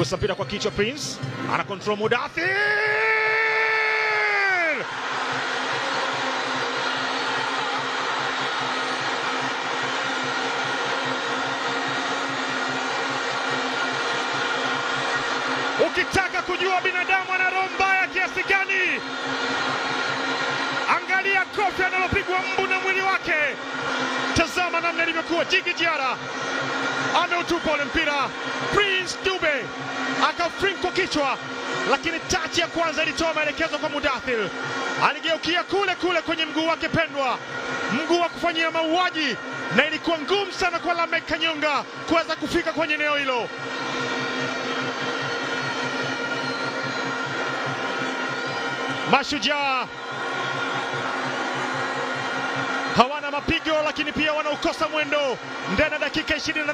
Gusa mpira kwa kichwa, Prince ana control Mudathir. Ukitaka kujua binadamu ana roho mbaya kiasi gani, angalia kofi analopigwa mbu na mwili wake. Tazama namna ilivyokuwa. Djigui Diarra ameutupa ule mpira, Prince Dube akafrinko kichwa, lakini tachi ya kwanza ilitoa maelekezo kwa Mudathir. Aligeukia kule kule kwenye mguu wake pendwa, mguu wa kufanyia mauaji, na ilikuwa ngumu sana kwa Lameck Kanyonga kuweza kufika kwenye eneo hilo. Mashujaa hawana mapigo, lakini pia wanaukosa mwendo ndani ya dakika 28.